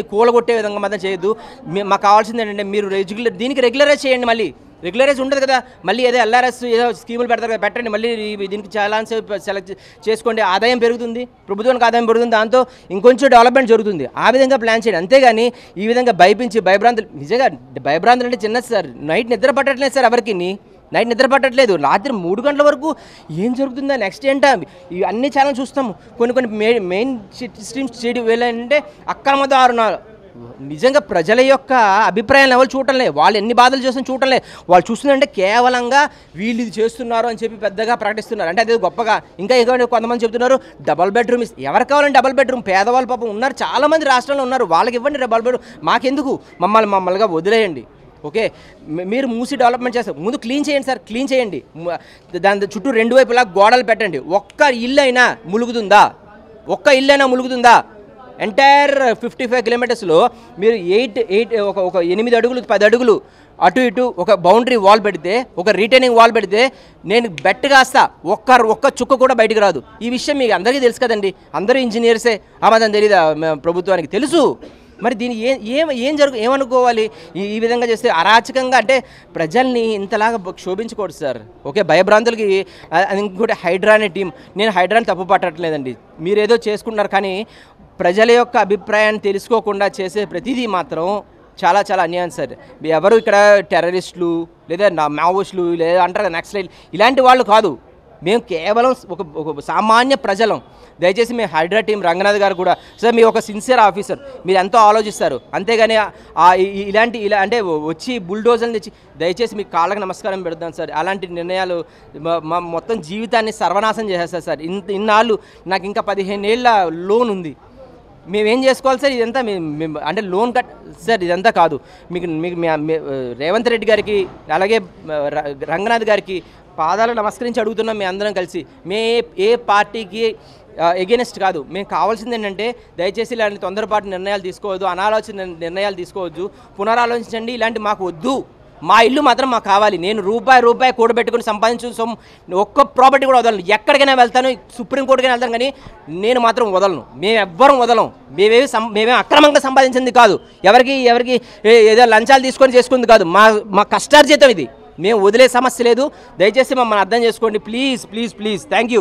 కూలగొట్టే విధంగా మాత్రం చేయొద్దు. మాకు కావాల్సింది ఏంటంటే మీరు దీనికి రెగ్యులరైజ్ చేయండి. మళ్ళీ రెగ్యులరైజ్ ఉండదు కదా, మళ్ళీ ఏదో ఎల్ఆర్ఎస్ ఏదో స్కీములు పెడతారు కదా, పెట్టండి. మళ్ళీ దీనికి చాలాన్స్ సెలెక్ట్ చేసుకోండి. ఆదాయం పెరుగుతుంది, ప్రభుత్వానికి ఆదాయం పెరుగుతుంది, దాంతో ఇంకొంచెం డెవలప్మెంట్ జరుగుతుంది. ఆ విధంగా ప్లాన్ చేయండి. అంతేగాని ఈ విధంగా భయభ్రాంతులు, నిజంగా భయభ్రాంతులు అంటే చిన్నది సార్. నైట్ నిద్ర పట్టట్లేదు సార్, ఎవరికి నైట్ నిద్ర పట్టట్లేదు. రాత్రి 3 గంటల వరకు ఏం జరుగుతుందా, నెక్స్ట్ ఏంటా, ఇవి అన్ని ఛానల్ చూస్తాము. కొన్ని మెయిన్ స్ట్రీమ్స్ ఏంటంటే అక్రమదారుణాలు. నిజంగా ప్రజల యొక్క అభిప్రాయాలు ఎవరు చూడటంలే, వాళ్ళు ఎన్ని బాధలు చేస్తున్నా చూడటంలే. వాళ్ళు చూస్తుందంటే కేవలంగా వీళ్ళు ఇది చేస్తున్నారు అని చెప్పి పెద్దగా ప్రకటిస్తున్నారు. అంటే అదే గొప్పగా. ఇంకా కొంతమంది చెప్తున్నారు డబల్ బెడ్రూమ్ ఎవరు కావాలంటే డబల్ బెడ్రూమ్. పేదవాళ్ళు పాపం ఉన్నారు, చాలామంది రాష్ట్రంలో ఉన్నారు, వాళ్ళకి ఇవ్వండి డబల్ బెడ్రూమ్. మాకెందుకు, మమ్మల్నిగా వదిలేయండి. ఓకే, మీరు మూసి డెవలప్మెంట్ చేస్తారు, ముందు క్లీన్ చేయండి సార్, క్లీన్ చేయండి. దాని చుట్టూ 2 వైపులా గోడలు పెట్టండి. ఒక్క ఇల్లు అయినా ములుగుతుందా? ఎంటైర్ 55 కిలోమీటర్స్లో మీరు 8 అడుగులు 10 అడుగులు అటు ఇటు ఒక బౌండరీ వాల్ పెడితే, ఒక రిటైనింగ్ వాల్ పెడితే నేను బెట్ కాస్తా ఒక్క చుక్క కూడా బయటకు రాదు. ఈ విషయం మీకు అందరికీ తెలుసు కదండి, అందరూ ఇంజనీర్సే. మాత్రం తెలీదా ప్రభుత్వానికి? తెలుసు. మరి దీన్ని ఏమనుకోవాలి? ఈ విధంగా చేస్తే అరాచకంగా, అంటే ప్రజల్ని ఇంతలాగా క్షోభించకూడదు సార్. ఓకే, భయభ్రాంతులకి. ఇంకోటి హైడ్రా అనే టీం, నేను హైడ్రాని తప్పు పట్టట్లేదండి, మీరేదో చేసుకుంటున్నారు. కానీ ప్రజల యొక్క అభిప్రాయాన్ని తెలుసుకోకుండా చేసే ప్రతిదీ మాత్రం చాలా అన్యాయం సార్. ఎవరు ఇక్కడ టెర్రరిస్టులు లేదా మావోయిస్టులు లేదా అంటారు కదా నక్సలైట్లు, ఇలాంటి వాళ్ళు కాదు. మేము కేవలం ఒక సామాన్య ప్రజలం. దయచేసి మీ హైడ్రా టీం రంగనాథ్ గారు కూడా సార్, మీరు ఒక సిన్సియర్ ఆఫీసర్, మీరు ఎంతో ఆలోచిస్తారు. అంతేగాని ఇలా అంటే వచ్చి బుల్డోజర్లు తెచ్చి, దయచేసి మీ కాళ్ళకి నమస్కారం పెడతాం సార్. అలాంటి నిర్ణయాలు మొత్తం జీవితాన్ని సర్వనాశనం చేసేస్తారు సార్. ఇన్నాళ్ళు నాకు ఇంకా 15 ఏళ్ళ లోన్ ఉంది, మేమేం చేసుకోవాలి సార్? ఇదంతా అంటే లోన్ కట్ సార్, ఇదంతా కాదు. మీకు రేవంత్ రెడ్డి గారికి అలాగే రంగనాథ్ గారికి పాదాలు నమస్కరించి అడుగుతున్నాం. మేము అందరం కలిసి, ఏ పార్టీకి ఎగెనిస్ట్ కాదు. మేము కావాల్సింది ఏంటంటే దయచేసి ఇలాంటి తొందరపాటు నిర్ణయాలు తీసుకోవద్దు, అనాలోచన నిర్ణయాలు తీసుకోవద్దు, పునరాలోచించండి. ఇలాంటి మాకు వద్దు. మా ఇల్లు మాత్రం మాకు కావాలి. నేను రూపాయి కూడబెట్టుకుని సంపాదించు ఒక్క ప్రాపర్టీ కూడా వదలను. ఎక్కడికైనా వెళ్తాను, సుప్రీంకోర్టుకైనా వెళ్తాను, కానీ నేను మాత్రం వదలను. మేమెవ్వరం వదలం. మేమేం అక్రమంగా సంపాదించింది కాదు, ఎవరికి ఏదో లంచాలు తీసుకొని చేసుకుంది కాదు. మా కష్టార్జితం ఇది. మేము వదిలే సమస్య లేదు. దయచేసి మమ్మల్ని అర్థం చేసుకోండి ప్లీజ్. Thank you.